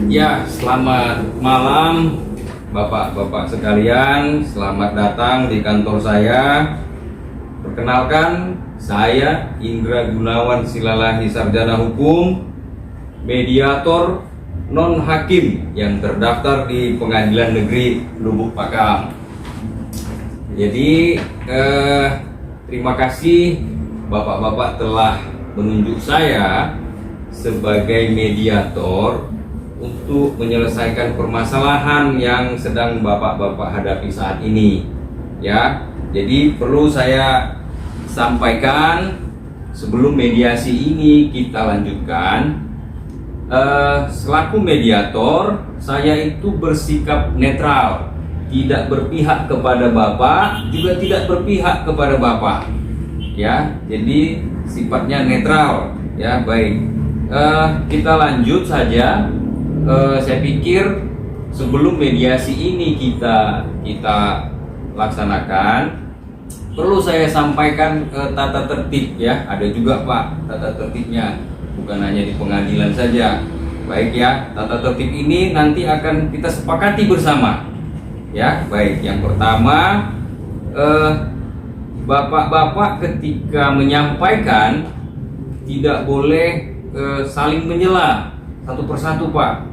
Ya, selamat malam Bapak-bapak sekalian, selamat datang di kantor saya. Perkenalkan, saya Indra Gunawan Silalahi, sarjana hukum, mediator non-hakim yang terdaftar di Pengadilan Negeri Lubuk Pakam. Jadi, terima kasih Bapak-bapak telah menunjuk saya sebagai mediator untuk menyelesaikan permasalahan yang sedang Bapak-bapak hadapi saat ini. Ya, jadi perlu saya sampaikan sebelum mediasi ini kita lanjutkan. Selaku mediator, saya itu bersikap netral, tidak berpihak kepada Bapak, juga tidak berpihak kepada Bapak. Ya, jadi sifatnya netral. Ya, baik. Kita lanjut saja. Saya pikir sebelum mediasi ini kita laksanakan, perlu saya sampaikan tata tertib ya. Ada juga Pak tata tertibnya, bukan hanya di pengadilan saja. Baik ya, tata tertib ini nanti akan kita sepakati bersama. Ya, baik. Yang pertama, Bapak-bapak ketika menyampaikan tidak boleh saling menyela satu persatu Pak.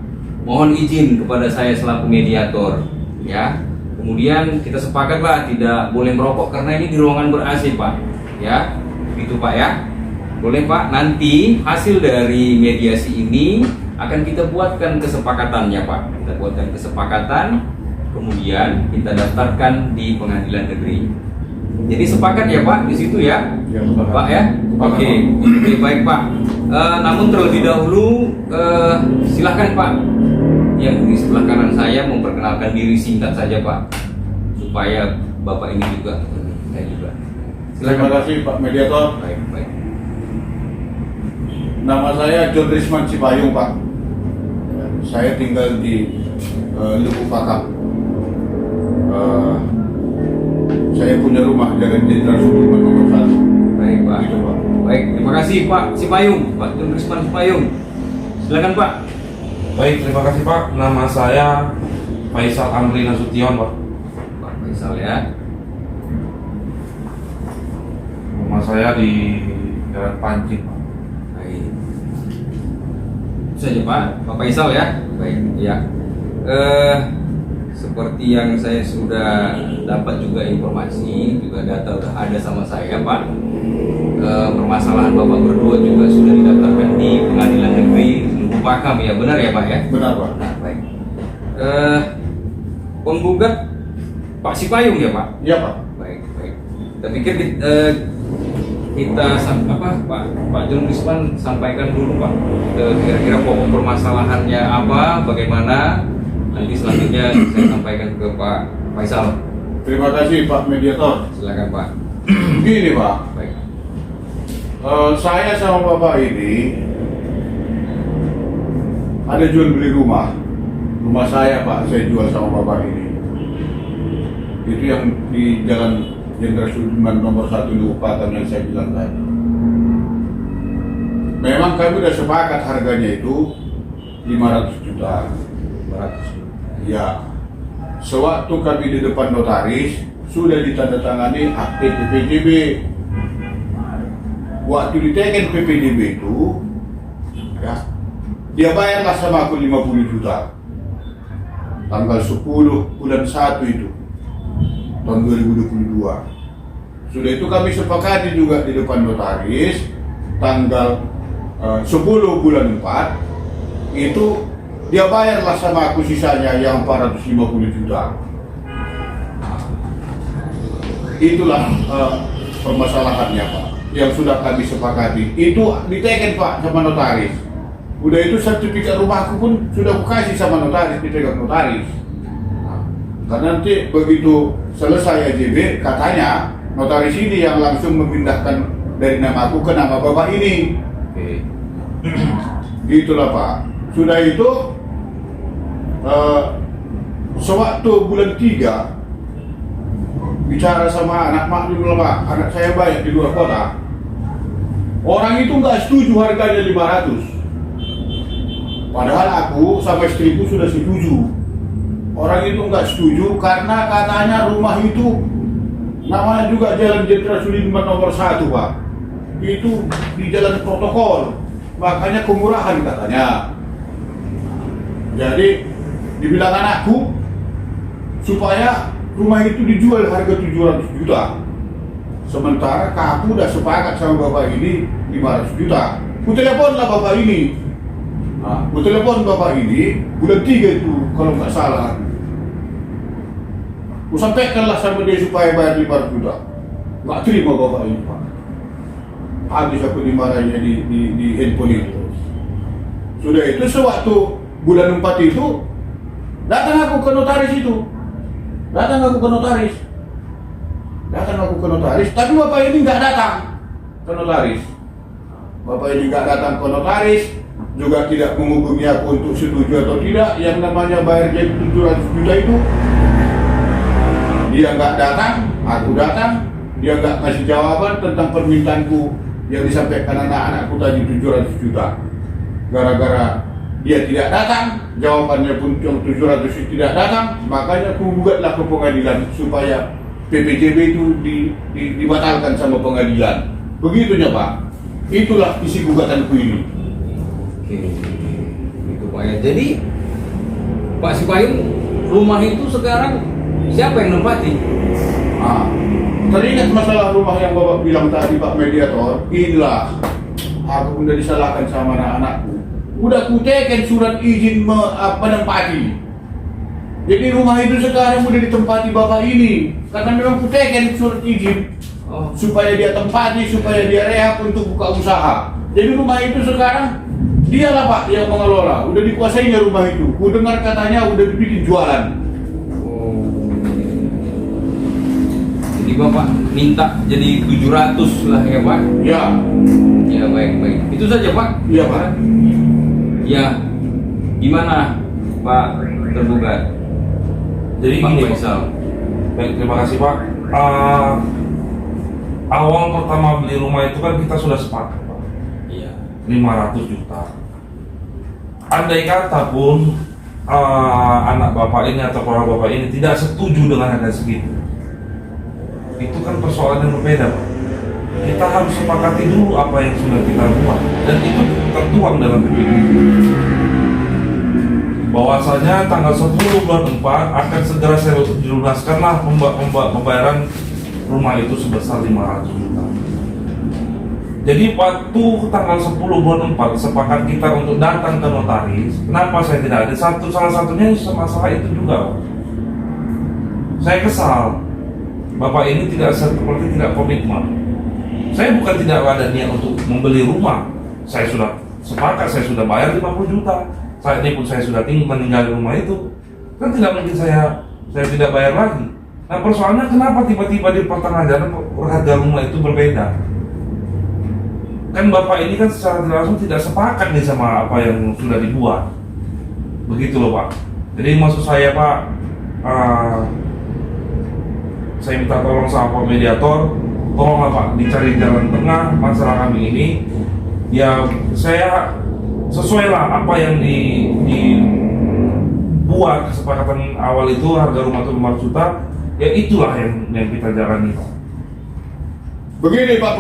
Mohon izin kepada saya selaku mediator ya. Kemudian kita sepakat Pak, tidak boleh merokok karena ini di ruangan ber-AC Pak. Ya, gitu Pak ya. Boleh Pak, nanti hasil dari mediasi ini akan kita buatkan kesepakatannya Pak. Kita buatkan kesepakatan, kemudian kita daftarkan di Pengadilan Negeri. Jadi sepakat ya Pak di situ ya, ya Pak ya. Oke, baik Pak. Namun terlebih dahulu silahkan Pak yang di sebelah kanan saya memperkenalkan diri singkat saja Pak, supaya Bapak ini juga saya juga. Terima kasih Pak Mediator. Baik, baik. Nama saya John Risman Cipayung Pak. Saya tinggal di Lubuk Pakam. Saya punya rumah Jalan Jenderal Sudirman nomor 1. Baik Pak. Gitu, Pak. Baik, terima kasih Pak Cipayung, Pak John Risman Cipayung. Silakan Pak. Baik, terima kasih Pak. Nama saya Faisal Amri Nasution Pak. Pak Faisal ya. Rumah saya di Jalan Pancing Pak. Baik. Itu saja Pak, Pak Faisal ya. Baik, ya. Seperti yang saya sudah dapat juga informasi, juga data sudah ada sama saya Pak. Permasalahan Bapak berdua juga sudah didaftarkan di Pengadilan Negeri Lubuk Pakam ya, benar ya Pak ya? Benar Pak. Nah, baik. Penggugat Pak Cipayung ya Pak? Iya Pak. Baik, baik. Kita pikir Pak John Risman sampaikan dulu Pak, kira-kira pokok permasalahannya apa, bagaimana. Nanti selanjutnya saya sampaikan ke Pak Faisal. Terima kasih Pak Mediator. Silakan Pak. Gini Pak, Baik. saya sama Bapak ini ada jual beli rumah. Rumah saya Pak, saya jual sama Bapak ini. Itu yang di Jalan Jenderal Sudirman nomor 1 Lubuk Pakam yang saya bilang tadi. Memang kami sudah sepakat harganya itu 500 juta. 500 juta. Ya, sewaktu kami di depan notaris sudah ditandatangani akte PPDB. Waktu diteken PPDB itu, ya, dia bayarlah sama aku 50 juta. Tanggal 10 bulan 1 itu, tahun 2022. Sudah itu kami sepakati juga di depan notaris, tanggal 10 bulan 4, itu dia bayarlah sama aku sisanya yang 450 juta. Itulah permasalahannya Pak, yang sudah kami sepakati. Itu diteken Pak sama notaris. Udah itu sertifikat rumahku pun sudah aku kasih sama notaris, dipegang notaris. Karena nanti begitu selesai AJB, katanya notaris ini yang langsung memindahkan dari nama aku ke nama Bapak ini. Oke. Gitulah Pak. Sudah itu sewaktu bulan 3 bicara sama anak maklum lah Pak, anak saya banyak di luar kota. Orang itu nggak setuju harganya 500. Padahal aku sama istriku sudah setuju. Orang itu nggak setuju karena katanya rumah itu namanya juga Jalan Jenderal Sudirman nomor 1, Pak. Itu di jalan protokol, makanya kemurahan katanya. Jadi dibilang anakku supaya rumah itu dijual harga 700 juta. Sementara aku udah sepakat sama bapak ini 500 juta. Ku teleponlah bapak ini. Nah, ku telepon bapak ini bulan 3 itu kalau nggak salah. Ku sampaikanlah sama dia supaya bayar 500 juta. Nggak terima bapak ini, Pak. Habis aku dimarahinnya di handphone itu. Sudah itu sewaktu bulan 4 itu datang aku ke notaris itu. Datang aku ke notaris, tapi bapak ini nggak datang ke notaris. Bapak ini nggak datang ke notaris, juga tidak menghubungi aku untuk setuju atau tidak. Yang namanya bayar jadi 700 juta itu, dia nggak datang, aku datang, dia nggak kasih jawaban tentang permintaanku yang disampaikan anak-anakku tadi 700 juta. Gara-gara dia tidak datang, jawabannya pun yang 700 tidak datang, makanya aku gugatlah ke pengadilan supaya PPJB itu dibatalkan sama pengadilan. Begitunya, Pak. Itulah isi gugatanku ini. Oke, itu Pak ya. Jadi Pak Sipayung, rumah itu sekarang siapa yang nempati? Nah, teringat masalah rumah yang Bapak bilang tadi, Pak Mediator. Inilah aku udah disalahkan sama anak-anakku. Udah kuteken surat izin menempati. Jadi rumah itu sekarang udah ditempati bapak ini. Karena memang kuteken surat izin supaya dia tempati, supaya dia rehab untuk buka usaha. Jadi rumah itu sekarang dialah Pak yang mengelola. Udah dikuasainya rumah itu. Ku dengar katanya udah dibikin jualan. Jadi bapak minta jadi 700 lah ya Pak? Ya. Ya baik. Itu saja Pak? Iya Pak. Ya, gimana Pak tergugat? Jadi Pak gini, Faisal. Baik, terima kasih Pak. Awal pertama beli rumah itu kan kita sudah sepakat Pak. Iya. 500 juta. Andai kata pun anak bapak ini atau orang bapak ini tidak setuju dengan harga segitu, itu kan persoalan yang berbeda Pak. Kita harus sepakati dulu apa yang sudah kita buat, dan itu tertuang dalam PPDB. Bahwasanya tanggal 10 bulan 4 akan segera saya dilunaskanlah pembayaran rumah itu sebesar 500 juta. Jadi waktu tanggal 10 bulan 4 sepakat kita untuk datang ke notaris. Kenapa saya tidak ada? Salah satunya masalah itu juga Pak. Saya kesal, bapak ini seperti tidak komitmen. Saya bukan tidak ada niat untuk membeli rumah. Saya sudah sepakat, saya sudah bayar 50 juta. Saat ini pun saya sudah meninggal di rumah itu. Kan tidak mungkin saya tidak bayar lagi. Nah persoalannya kenapa tiba-tiba di pertengahan jalan harga rumah itu berbeda? Kan bapak ini kan secara tidak langsung tidak sepakat nih sama apa yang sudah dibuat. Begitu loh Pak. Jadi maksud saya Pak, saya minta tolong sama Pak Mediator, tolonglah Pak dicari jalan tengah masalah kami ini. Ya saya sesuai lah apa yang dibuat kesepakatan awal itu, harga rumah itu 5 juta. Ya itulah yang kita jalani Pak. Begini Pak,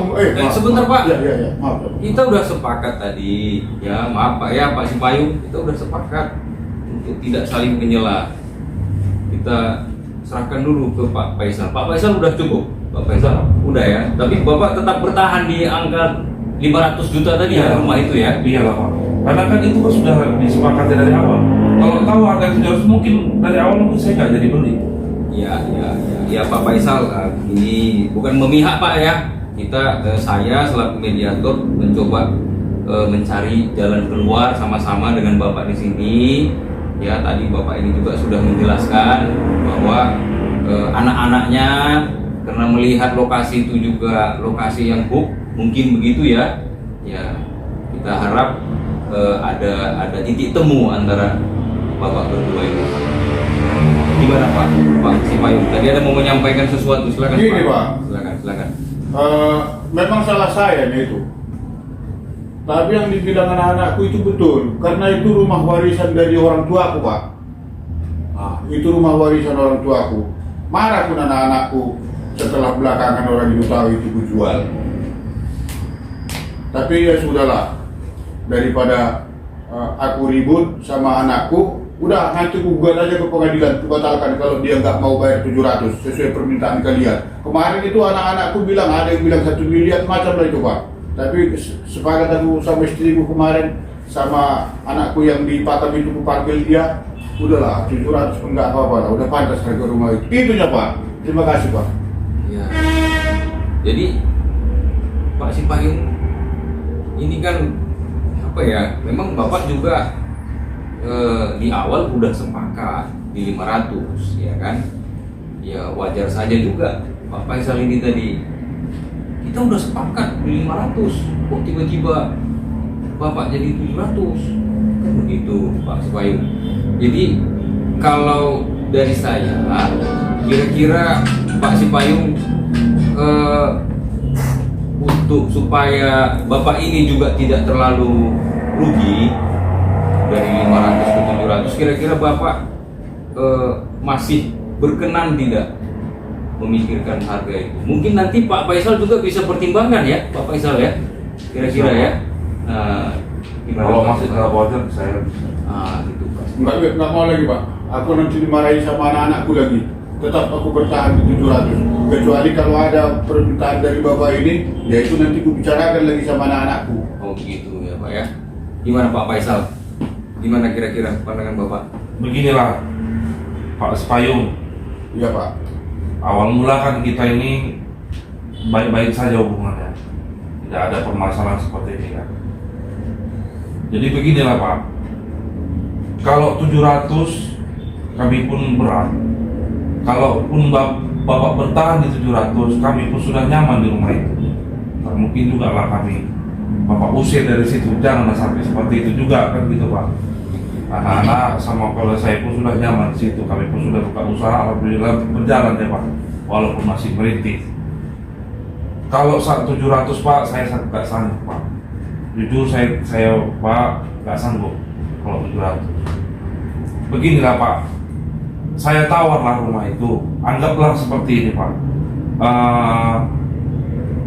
Sebentar Pak. Ya, maaf. Kita udah sepakat tadi, ya maaf Pak ya Pak Sipayung, kita udah sepakat untuk tidak saling menyela. Kita serahkan dulu ke Pak Faisal. Pak Faisal udah cukup, Pak Faisal udah ya. Tapi Bapak tetap bertahan di angka 500 juta tadi ya rumah itu ya. Iya lah Pak. Karena kan itu kan sudah disepakati dari awal. Kalau tahu harga 700 mungkin dari awal mungkin saya nggak jadi beli. Ya Pak Faisal, ini bukan memihak Pak ya. Saya selaku mediator mencoba mencari jalan keluar sama-sama dengan Bapak di sini. Ya tadi Bapak ini juga sudah menjelaskan bahwa anak-anaknya karena melihat lokasi itu juga lokasi yang mungkin begitu ya. Ya kita harap ada titik temu antara Bapak berdua ini. Gimana Pak Sipayung? Tadi ada mau menyampaikan sesuatu, silakan Gini, Pak. Silakan. Memang salah saya nih itu. Tapi yang dibilang anak-anakku itu betul, karena itu rumah warisan dari orang tuaku, Pak. Nah, itu rumah warisan orang tuaku. Marah pun anak-anakku setelah belakangan orang itu tahu itu ku jual. Tapi ya sudahlah, daripada aku ribut sama anakku, udah nanti ku gugat aja ke pengadilan, ku batalkan kalau dia nggak mau bayar 700 sesuai permintaan kalian. Kemarin itu anak-anakku bilang, ada yang bilang 1 miliar macam lah itu, Pak. Tapi sepakat aku sama istriku kemarin, sama anakku yang di Patam itu ku panggil dia, udahlah 700 pun nggak apa-apa lah, udah pantas harga rumah itu. Itunya, Pak. Terima kasih, Pak. Ya. Jadi Pak Sipayung ini kan apa ya? Memang Bapak juga di awal udah sepakat di 500, ya kan? Ya wajar saja juga Pak Faisal ini tadi, kita udah sepakat di 500, kok tiba-tiba Bapak jadi 700, kan begitu Pak Sipayung. Jadi kalau dari saya, kira-kira Pak Sipayung untuk supaya Bapak ini juga tidak terlalu rugi dari 500 ke 700, kira-kira Bapak masih berkenan tidak memikirkan harga itu? Mungkin nanti Pak Faisal juga bisa pertimbangkan ya, Pak Faisal ya, kira-kira ya. Gimana Kalau Pak masih Faisal? nggak wajar, saya bisa. Gitu Pak. Nggak mau lagi, Pak. Aku nanti dimarahi sama anak-anakku lagi. Tetap aku bertahan di 700. Kecuali kalau ada permintaan dari Bapak ini, ya itu nanti ku bicarakan lagi sama anak-anakku. Oh gitu ya Pak ya. Gimana Pak Faisal? Gimana kira-kira pandangan Bapak? Beginilah Pak Sipayung, Iya, Pak. awal mula kan kita ini baik-baik saja hubungannya, tidak ada permasalahan seperti ini kan. Jadi beginilah Pak, kalau 700 kami pun berat, kalaupun Bapak bertahan di 700, kami pun sudah nyaman di rumah itu. Tak mungkin juga lah kami Bapak usir dari situ, jangan sampai seperti itu juga kan gitu Pak. Anak-anak sama kalau saya pun sudah nyaman di situ, kami pun sudah buka usaha, alhamdulillah berjalan ya Pak, walaupun masih merintis. Kalau 700 Pak, saya sangat nggak sanggup Pak. Jujur saya Pak nggak sanggup kalau 700. Beginilah Pak, saya tawarlah rumah itu, anggaplah seperti ini Pak.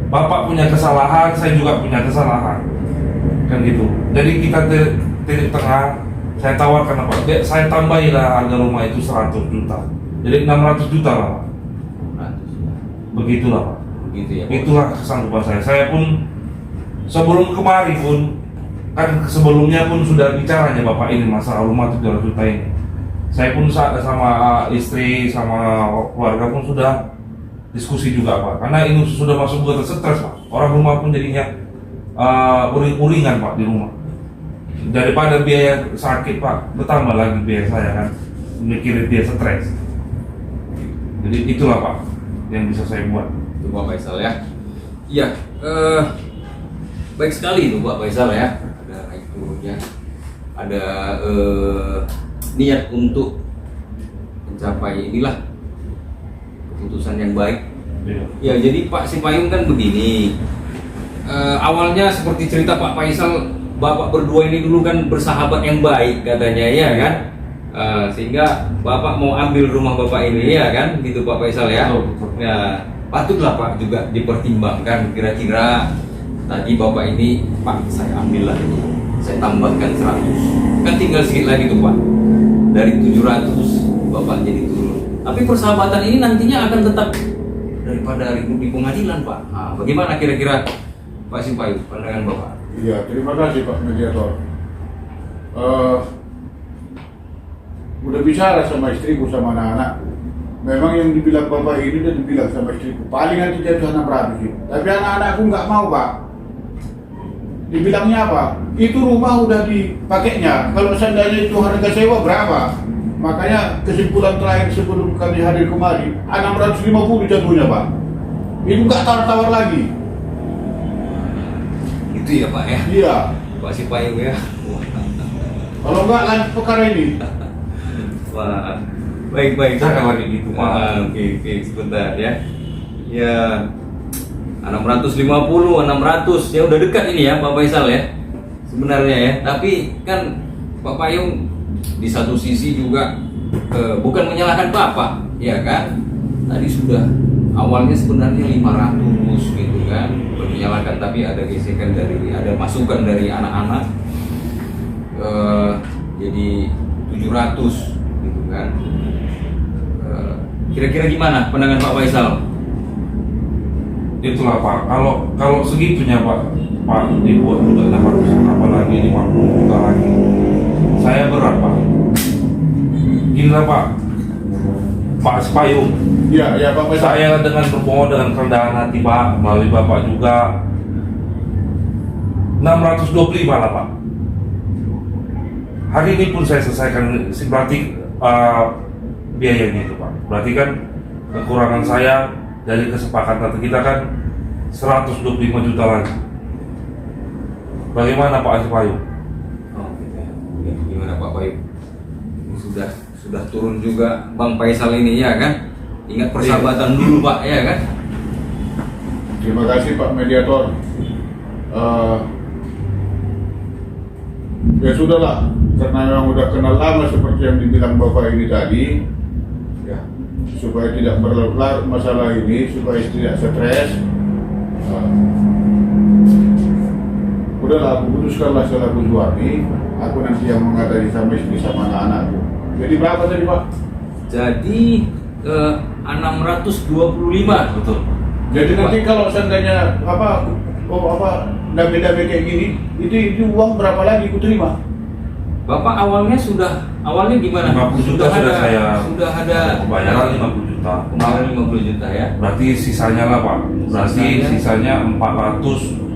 Bapak punya kesalahan, saya juga punya kesalahan, kan gitu. Jadi kita titik tengah, saya tawarkan apa? Saya tambahilah harga rumah itu 100 juta, jadi 600 juta lah Pak. Begitulah Pak. Begitu ya Pak. Itulah kesanggupan saya. Saya pun sebelum kemarin pun, kan sebelumnya pun sudah bicaranya Bapak ini masalah rumah 700 juta ini. Saya pun sama istri, sama keluarga pun sudah diskusi juga Pak. Karena ini sudah masuk buat stres Pak. Orang rumah pun jadinya uring-uringan Pak di rumah. Daripada biaya sakit Pak, bertambah lagi biaya saya kan, mikirin dia stres. Jadi itulah Pak yang bisa saya buat. Itu Pak Faisal ya. Iya, baik sekali itu Pak Faisal ya. Ada itu ya. Ada niat untuk mencapai inilah keputusan yang baik. Iya. Ya jadi Pak Sipayung kan begini. Awalnya seperti cerita Pak Faisal, Bapak berdua ini dulu kan bersahabat yang baik katanya ya kan. Sehingga Bapak mau ambil rumah Bapak ini ya kan, gitu Pak Faisal ya. Betul. Ya, patutlah Pak juga dipertimbangkan kira-kira tadi Bapak ini, Pak saya ambil lah, saya tambahkan 100, kan tinggal sedikit lagi tuh Pak, dari 700 Bapak jadi turun. Tapi persahabatan ini nantinya akan tetap daripada ribut di pengadilan Pak. Nah, bagaimana kira-kira Pak Sipayung pandangan Bapak? Iya, terima kasih Pak Mediator. Udah bicara sama istriku sama anak-anakku. Memang yang dibilang Bapak ini udah dibilang sama istriku, paling nanti jatuh 600 itu. Tapi anak-anakku nggak mau Pak. Dibilangnya apa? Itu rumah udah dipakainya. Kalau seandainya itu harga sewa berapa? Makanya kesimpulan terakhir sebelum kami hadir kemari, 650 jatuhnya Pak. Itu nggak tawar-tawar lagi. Itu ya Pak ya? Iya. Pak Sipayung ya? Kalau nggak lanjut perkara ini. Wah, baik-baik. Jangan lagi gitu Pak. Oke, sebentar ya. Ya, 650, 600 ya udah dekat ini ya Pak Faisal ya. sebenarnya ya. Tapi kan Pak Payung di satu sisi juga bukan menyalahkan Bapak, ya kan? Tadi sudah awalnya sebenarnya 500 gitu kan, bukan menyalahkan, tapi ada gesekan ada masukan dari anak-anak jadi 700 gitu kan. Kira-kira gimana pandangan Pak Faisal? Itulah Pak, kalau segitunya Pak dibuat juga 600, apalagi 50 juta lagi. Saya berat Pak. Gila Pak Sipayung. Ya Pak Faisal. Saya dengan berbohong dengan kerendahan hati Pak, melalui Bapak juga 625 lah Pak. Hari ini pun saya selesaikan, berarti biayanya itu Pak. Berarti kan kekurangan saya dari kesepakatan kita kan 125 juta lagi. Bagaimana Pak Sipayung? Oh, gitu ya. Gimana Pak Payung? Ini sudah turun juga Bang Faisal ini ya kan? Ingat persahabatan dulu Pak, ya kan? Terima kasih Pak Mediator. Ya sudahlah, karena memang udah kenal lama seperti yang dibilang Bapak ini tadi, ya supaya tidak berlarut masalah ini, supaya tidak stres. Udahlah, aku putuskanlah selaku suami, aku nanti yang mengatasi sama istri sama anak-anakku. Jadi berapa tadi Pak? Jadi 625. Betul. Jadi nanti kalau seandainya dame-dame kayak gini, itu uang berapa lagi ku terima? Bapak awalnya gimana? 50 juta sudah ada pembayaran 50 juta. Kemarin 50 juta ya. Berarti sisanya lah Pak. Berarti sisanya 400.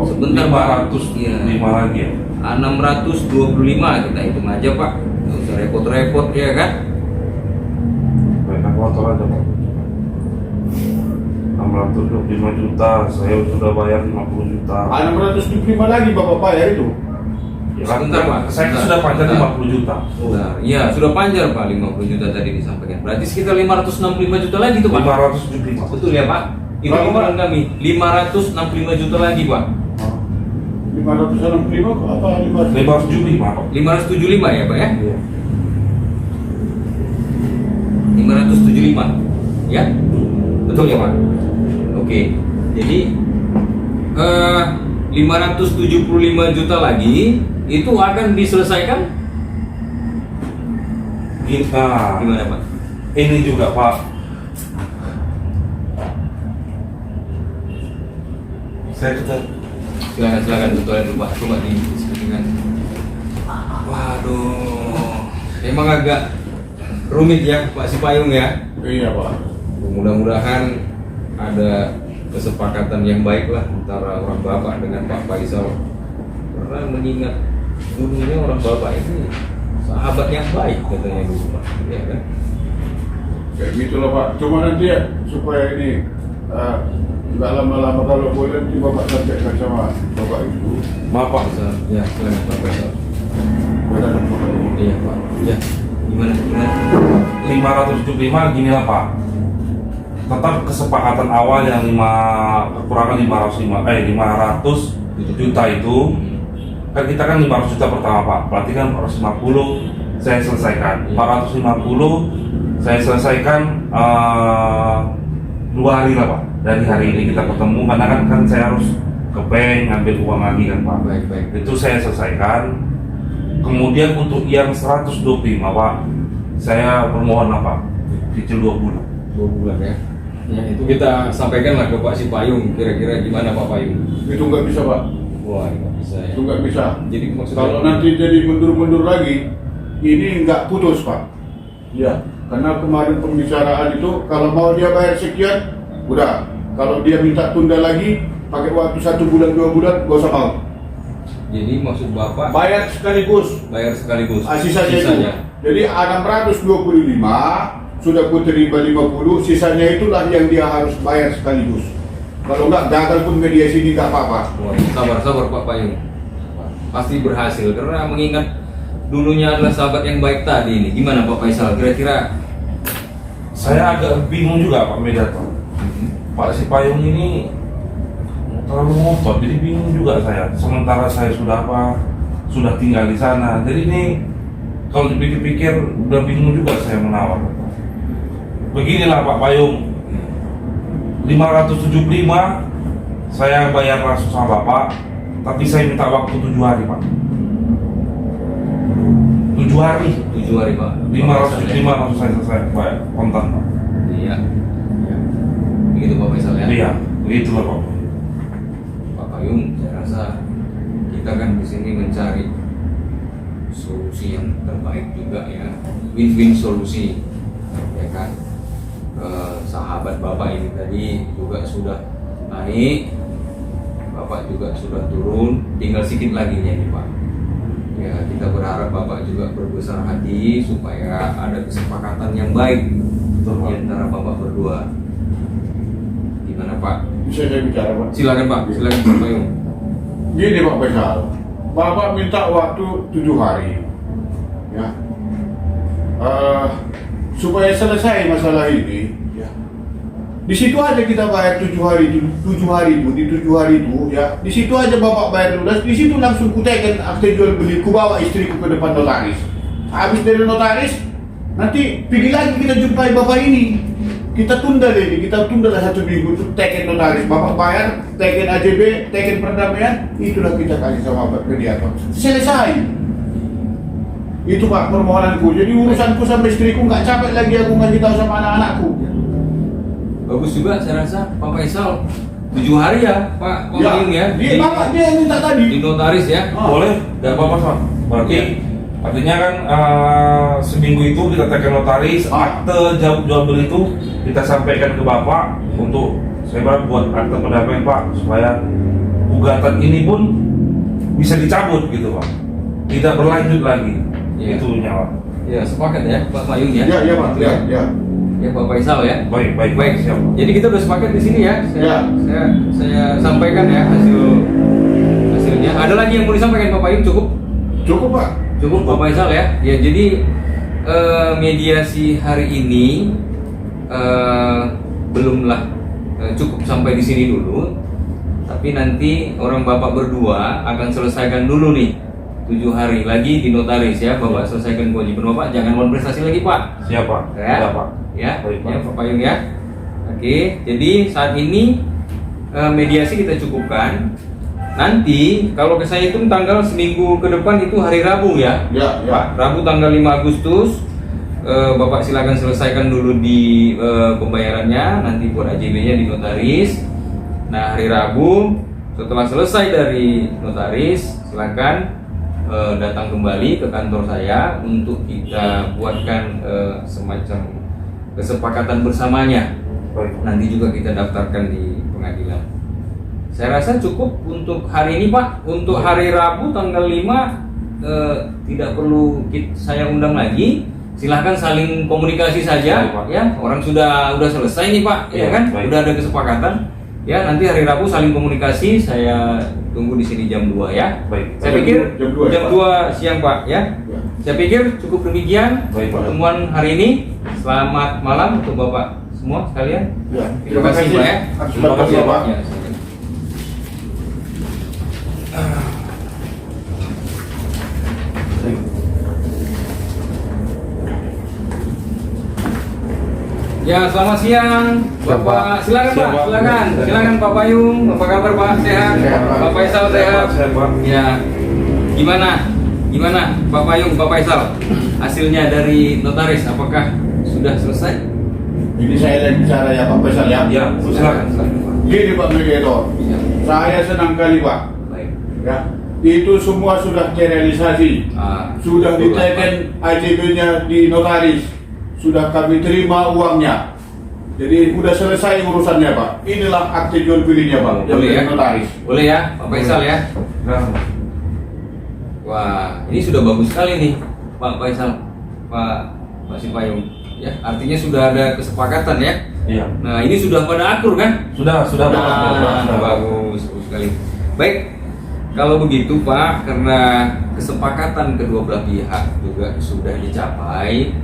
Sebentar Pak. 505 lagi ya. 625 kita hitung aja Pak. Nggak usah repot-repot ya kan? Baik, kalkulator aja Pak. 625 juta, saya sudah bayar 50 juta. 625 lagi Bapak bayar itu. Ya kan, Sebentar, Pak. saya sudah panjang 50 juta. Nah, iya sudah panjang Pak, 50 juta tadi disampaikan. Berarti sekitar 565 juta lagi tuh Pak. 575. Betul ya Pak? Itu Berapa, Pak? hitungan kami 565 juta lagi Pak. 565 apa 575 Pak. 575 ya Pak ya? Iya. 575 ya? Betul ya Pak? Oke. Jadi 575 juta lagi itu akan diselesaikan Kita gimana Pak? ini juga Pak. Saya kata Silakan betul dulu Pak, coba diskusikan. Waduh, emang agak rumit ya Pak Sipayung ya. Iya Pak. Mudah-mudahan ada kesepakatan yang baik lah antara orang Bapak dengan Pak Faisal. Karena mengingat dulunya orang Bapak ini sahabat yang baik katanya dulu Pak, ya kan? Kayak gitu loh Pak. Cuma nanti ya supaya ini nggak lama-lama kalau boleh nanti Bapak sampaikan sama Bapak Ibu. maaf Pak. Ya, silakan Pak Faisal. Pada Bapak Ibu. Iya Pak. Ya, gimana? 575 gini lah Pak. Tetap kesepakatan awal yang kekurangan 500 juta itu kan kita kan 500 juta pertama Pak. Berarti kan 450 saya selesaikan. 450 saya selesaikan 2 hari lah Pak. Dari hari ini kita ketemu karena kan saya harus ke bank ngambil uang lagi kan Pak. Baik. Itu saya selesaikan. Kemudian untuk yang 125 Pak, saya permohon lah Pak, cicil 2 bulan. 2 bulan ya. Ya, itu kita sampaikan lah ke Pak Sipayung. Kira-kira gimana Pak Payung? Itu nggak bisa Pak. Wah, nggak bisa ya. Itu nggak bisa. Jadi maksudnya Kalau nanti jadi mundur-mundur lagi, ini nggak putus Pak. Ya, karena kemarin pembicaraan itu kalau mau dia bayar sekian, udah. Kalau dia minta tunda lagi, pakai waktu 1 bulan 2 bulan, gak usah mau. Jadi maksud Bapak Bayar sekaligus. bayar sekaligus. Sisanya itu. Jadi 625 sudah ku terima 50, sisanya itulah yang dia harus bayar sekaligus. Kalau enggak gagal pun mediasi ini nggak apa-apa. Wah, sabar Pak Payung. Pasti berhasil karena mengingat dulunya adalah sahabat yang baik tadi ini. Gimana Pak Faisal? Kira-kira Saya agak bingung juga Pak Mediator. Pak Sipayung ini terlalu ngotot, jadi bingung juga saya. Sementara saya sudah tinggal di sana, jadi ini kalau dipikir-pikir udah bingung juga saya menawar. Beginilah Pak Payung, 575 saya bayar langsung sama Bapak, tapi saya minta waktu 7 hari Pak. 7 hari. 7 hari Pak. 575 langsung saya selesai bayar kontan Pak. Iya. Iya. Begitu Pak Faisal ya. Iya, begitulah Pak. Pak Payung, saya rasa kita kan di sini mencari solusi yang terbaik juga ya, win-win solusi, ya kan. Sahabat Bapak ini tadi juga sudah naik, Bapak juga sudah turun, tinggal sedikit lagi nih Pak. Ya, kita berharap Bapak juga berbesar hati supaya ada kesepakatan yang baik di antara Bapak berdua. Gimana Pak? Bisa saya bicara, Pak? Silakan Pak, silakan Pak Payung. Gini Pak Faisal, Bapak minta waktu 7 hari, ya, supaya selesai masalah ini. Ya. Di situ aja kita bayar 7 hari itu, 7 hari itu, di 7 hari itu, ya, di situ aja Bapak bayar lunas, di situ langsung kuteken akte jual beli, ku bawa istriku ke depan notaris. Habis dari notaris, nanti pergi lagi kita jumpai Bapak ini. Kita tunda lah 1 minggu untuk teken notaris, Bapak bayar, teken AJB, teken perdamaian, itulah kita kasih sama Pak mediator. Selesai. Itu Pak permohonanku. Jadi urusanku sama istriku nggak capek lagi aku ngasih tahu sama anak-anakku. Bagus juga saya rasa Pak Faisal. 7 hari ya Pak Payung ya. Dia Bapak dia yang minta tadi. Di notaris ya. Boleh, tidak apa-apa Pak. Berarti Iya. artinya kan seminggu itu kita tekan notaris, akte jual beli itu kita sampaikan ke Bapak untuk saya buat akte pendamaian Pak, supaya gugatan ini pun bisa dicabut gitu Pak, tidak berlanjut lagi. Iya. Itu nyawa. Ya sepakat ya Pak Payung ya. Iya Pak. Iya. Ya Pak Faisal ya. Baik, baik, Baik. siap. Jadi kita udah sepakat di sini ya. Ya. Saya sampaikan ya hasilnya. Ada lagi yang mau disampaikan Pak Payung? Cukup? Cukup Pak. Cukup Pak Faisal ya. Ya jadi mediasi hari ini belumlah cukup sampai di sini dulu. Tapi nanti orang Bapak berdua akan selesaikan dulu nih 7 hari lagi di notaris ya. Bapak selesaikan kewajiban Bapak, jangan mau prestasi lagi Pak. Siap Pak. Ya. Siap, Pak. Ya, Baik, Pak. ya Pak Payung ya. Oke, jadi saat ini mediasi kita cukupkan. Nanti kalau ke saya hitung tanggal seminggu ke depan itu hari Rabu ya. Ya. Pak, Rabu tanggal 5 Agustus. Bapak silakan selesaikan dulu di pembayarannya, nanti buat AJB-nya di notaris. Nah, hari Rabu setelah selesai dari notaris, silakan datang kembali ke kantor saya untuk kita buatkan semacam kesepakatan bersamanya. Baik. Nanti juga kita daftarkan di pengadilan. Saya rasa cukup untuk hari ini Pak. Untuk hari Rabu tanggal 5 tidak perlu saya undang lagi. Silahkan saling komunikasi saja. Baik, Pak. Ya, orang sudah selesai nih Pak, ya Iya, kan? baik. Udah ada kesepakatan. Ya, nanti hari Rabu saling komunikasi. Saya tunggu di sini jam 2 ya. Baik. Saya pikir Jam 2 ya, jam Pak? 2 siang Pak ya. Ya. Saya pikir cukup demikian Baik, Pak. pertemuan hari ini. Selamat malam untuk Bapak semua sekalian. Ya. Terima kasih Pak ya. Terima kasih Pak. Ya, silakan. Ya, selamat siang, Bapak. Silakan Pak, Siap, Pak. silakan Pak Payung. Apa kabar Pak? Sehat? Sehat, Pak. Pak Faisal sehat? Sehat, Pak. Ya. Gimana Pak Payung, Pak Faisal? Hasilnya dari notaris apakah sudah selesai? Ini saya lagi bicara ya Pak Faisal ya. Ya, silakan. silakan Pak. Gini Pak mediator, Ya. saya senang kali Pak. Baik. Ya. Itu semua sudah terrealisasi. Sudah betul, Pak. diteken AJB-nya di notaris. Sudah kami terima uangnya. Jadi udah selesai urusannya Pak. Inilah akte jual belinya Pak. Yang Boleh dari ya? notaris. Boleh ya, Pak Faisal ya? Nah, Wah, ini sudah bagus sekali nih, Pak Faisal, Pak Sipayung. Ya, artinya sudah ada kesepakatan ya. iya. Nah, ini sudah pada akur kan? Sudah, Pak. Nah, bagus sekali. Baik, kalau begitu Pak, karena kesepakatan kedua belah pihak juga sudah dicapai,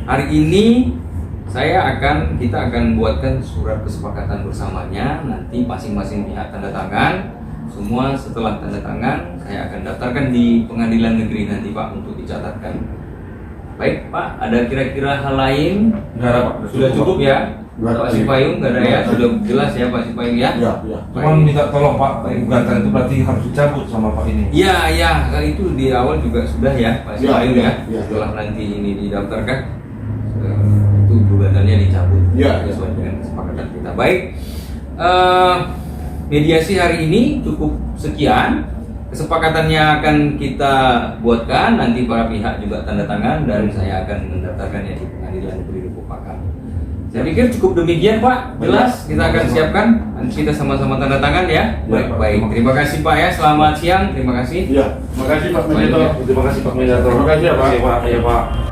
hari ini kita akan buatkan surat kesepakatan bersamanya. Nanti masing-masing pihak tanda tangan. Semua setelah tanda tangan, saya akan daftarkan di pengadilan negeri nanti Pak untuk dicatatkan. Baik Pak, ada kira-kira hal lain? Nggak ada Pak. Sudah cukup ya? Nggak ada. Pak Sipayung nggak ada ya? Sudah jelas ya Pak Sipayung ya? Ya, ya. Cuma minta tolong Pak, gugatan itu berarti harus dicabut sama Pak ini. Iya, iya, kan itu di awal juga sudah ya Pak Sipayung Ya, ya. ya. Setelah nanti ini didaftarkan, itu gugatannya dicabut Ya. sesuai dengan kesepakatan kita. Baik, mediasi hari ini cukup sekian. Kesepakatannya akan kita buatkan, nanti para pihak juga tanda tangan dan saya akan mendaftarkannya di pengadilan negeri Dukuh Pakam. Saya pikir cukup demikian Pak, jelas kita akan siapkan, nanti kita sama-sama tanda tangan ya. Baik, baik. Terima kasih Pak ya, selamat siang, terima kasih. Ya, terima kasih Pak Mediator. Terima kasih Pak Mediator. Terima kasih ya, Pak. Iya Pak.